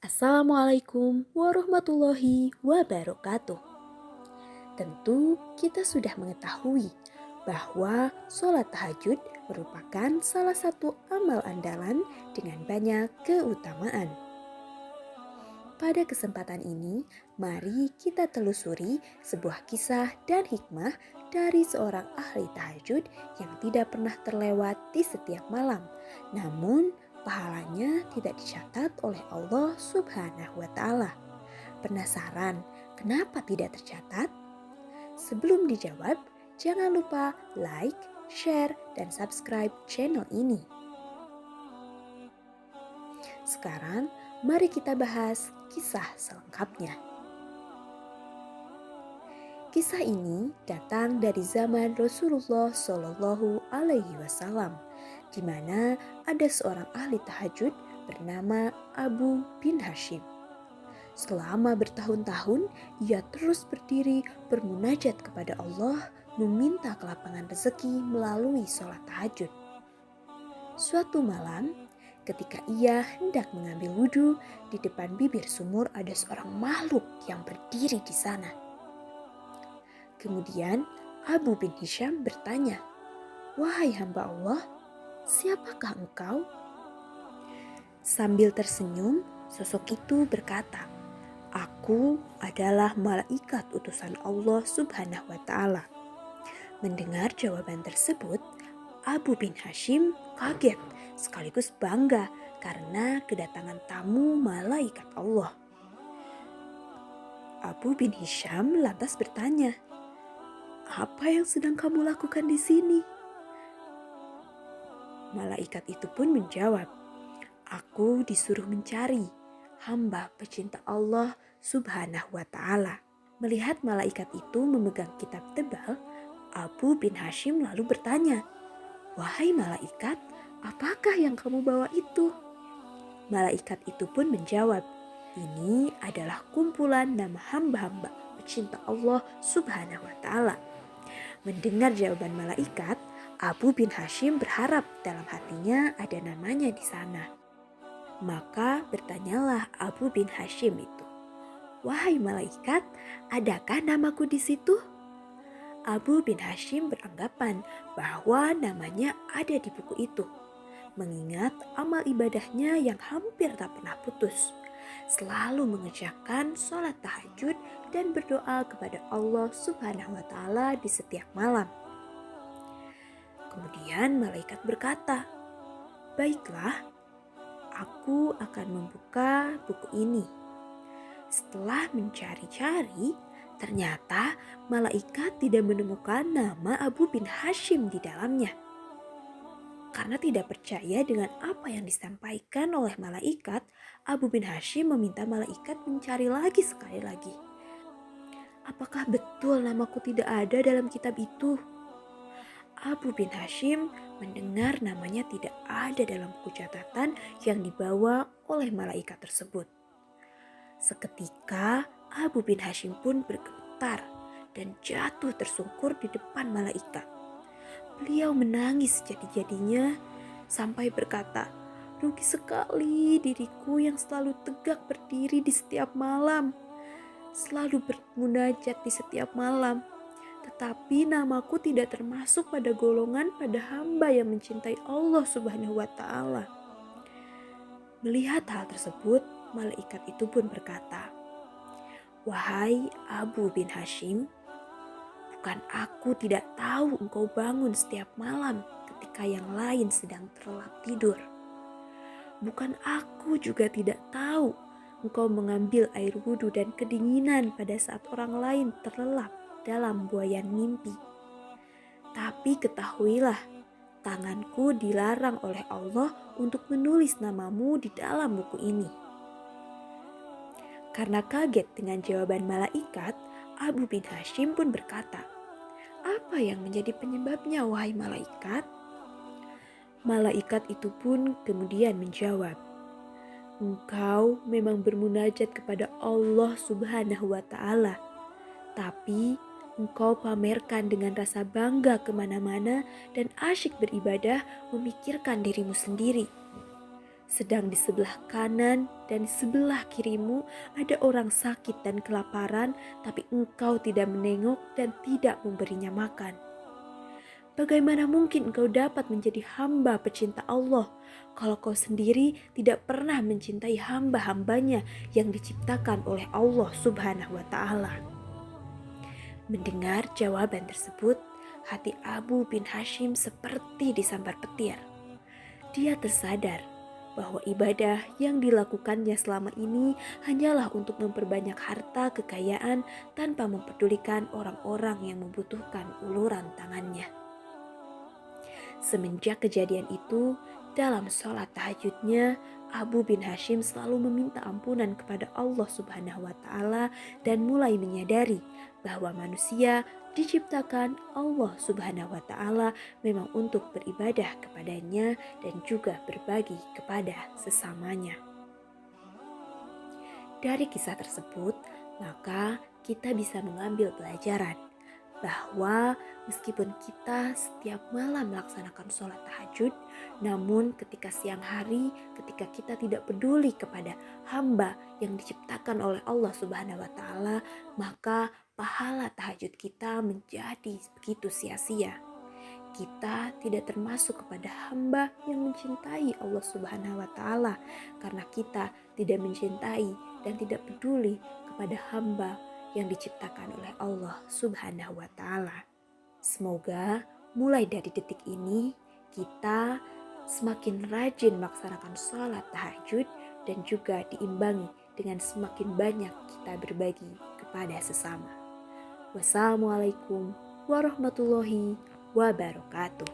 Assalamualaikum warahmatullahi wabarakatuh. Tentu kita sudah mengetahui bahwa sholat tahajud merupakan salah satu amal andalan dengan banyak keutamaan. Pada kesempatan ini, mari kita telusuri sebuah kisah dan hikmah dari seorang ahli tahajud yang tidak pernah terlewat di setiap malam. Namun, pahalanya tidak dicatat oleh Allah Subhanahu wa Ta'ala. Penasaran kenapa tidak tercatat? Sebelum dijawab, jangan lupa like, share, dan subscribe channel ini. Sekarang, mari kita bahas kisah selengkapnya. Kisah ini datang dari zaman Rasulullah Shallallahu Alaihi Wasallam, di mana ada seorang ahli tahajud bernama Abu bin Hashim. Selama bertahun-tahun, ia terus berdiri bermunajat kepada Allah, meminta kelapangan rezeki melalui sholat tahajud. Suatu malam, ketika ia hendak mengambil wudhu, di depan bibir sumur ada seorang makhluk yang berdiri di sana. Kemudian Abu bin Hisham bertanya, "Wahai hamba Allah, siapakah engkau?" Sambil tersenyum, sosok itu berkata, "Aku adalah malaikat utusan Allah Subhanahu wa Ta'ala." Mendengar jawaban tersebut, Abu bin Hashim kaget sekaligus bangga karena kedatangan tamu malaikat Allah. Abu bin Hisham lantas bertanya, "Apa yang sedang kamu lakukan di sini?" Malaikat itu pun menjawab, "Aku disuruh mencari hamba pecinta Allah Subhanahu wa Ta'ala." Melihat malaikat itu memegang kitab tebal, Abu bin Hashim lalu bertanya, "Wahai malaikat, apakah yang kamu bawa itu?" Malaikat itu pun menjawab, "Ini adalah kumpulan nama hamba-hamba pecinta Allah Subhanahu wa Ta'ala." Mendengar jawaban malaikat, Abu bin Hashim berharap dalam hatinya ada namanya di sana. Maka bertanyalah Abu bin Hashim itu, "Wahai malaikat, adakah namaku di situ?" Abu bin Hashim beranggapan bahwa namanya ada di buku itu, mengingat amal ibadahnya yang hampir tak pernah putus, selalu mengerjakan sholat tahajud dan berdoa kepada Allah Subhanahu wa Ta'ala di setiap malam. Kemudian malaikat berkata, "Baiklah, aku akan membuka buku ini." Setelah mencari-cari, ternyata malaikat tidak menemukan nama Abu bin Hashim di dalamnya. Karena tidak percaya dengan apa yang disampaikan oleh malaikat, Abu bin Hashim meminta malaikat mencari lagi sekali lagi. "Apakah betul namaku tidak ada dalam kitab itu?" Abu bin Hashim mendengar namanya tidak ada dalam buku catatan yang dibawa oleh malaikat tersebut. Seketika Abu bin Hashim pun bergetar dan jatuh tersungkur di depan malaikat. Beliau menangis jadi-jadinya sampai berkata, "Rugi sekali diriku yang selalu tegak berdiri di setiap malam, selalu bermunajat di setiap malam. Tetapi namaku tidak termasuk pada golongan pada hamba yang mencintai Allah Subhanahu wa Ta'ala." Melihat hal tersebut, malaikat itu pun berkata, "Wahai Abu bin Hashim, bukan aku tidak tahu engkau bangun setiap malam ketika yang lain sedang terlelap tidur. Bukan aku juga tidak tahu engkau mengambil air wudhu dan kedinginan pada saat orang lain terlelap dalam buayan mimpi. Tapi ketahuilah, tanganku dilarang oleh Allah untuk menulis namamu di dalam buku ini." Karena kaget dengan jawaban malaikat, Abu bin Hashim pun berkata, "Apa yang menjadi penyebabnya, wahai malaikat?" Malaikat itu pun kemudian menjawab, "Engkau memang bermunajat kepada Allah Subhanahu wa Ta'ala, tapi engkau pamerkan dengan rasa bangga kemana-mana dan asyik beribadah memikirkan dirimu sendiri. Sedang di sebelah kanan dan di sebelah kirimu ada orang sakit dan kelaparan, tapi engkau tidak menengok dan tidak memberinya makan. Bagaimana mungkin engkau dapat menjadi hamba pecinta Allah kalau kau sendiri tidak pernah mencintai hamba-hambanya yang diciptakan oleh Allah Subhanahu wa Ta'ala? Mendengar jawaban tersebut, hati Abu bin Hashim seperti disambar petir. Dia tersadar bahwa ibadah yang dilakukannya selama ini hanyalah untuk memperbanyak harta kekayaan tanpa mempedulikan orang-orang yang membutuhkan uluran tangannya. Semenjak kejadian itu, dalam sholat tahajudnya, Abu bin Hashim selalu meminta ampunan kepada Allah Subhanahu wa Ta'ala dan mulai menyadari bahwa manusia diciptakan Allah Subhanahu wa Ta'ala memang untuk beribadah kepadanya dan juga berbagi kepada sesamanya. Dari kisah tersebut, maka kita bisa mengambil pelajaran bahwa meskipun kita setiap malam melaksanakan sholat tahajud, namun ketika siang hari, ketika kita tidak peduli kepada hamba yang diciptakan oleh Allah Subhanahu wa Ta'ala, maka pahala tahajud kita menjadi begitu sia-sia. Kita tidak termasuk kepada hamba yang mencintai Allah Subhanahu wa Ta'ala karena kita tidak mencintai dan tidak peduli kepada hamba yang diciptakan oleh Allah Subhanahu wa Ta'ala. Semoga mulai dari detik ini kita semakin rajin melaksanakan sholat tahajud dan juga diimbangi dengan semakin banyak kita berbagi kepada sesama. Wassalamualaikum warahmatullahi wabarakatuh.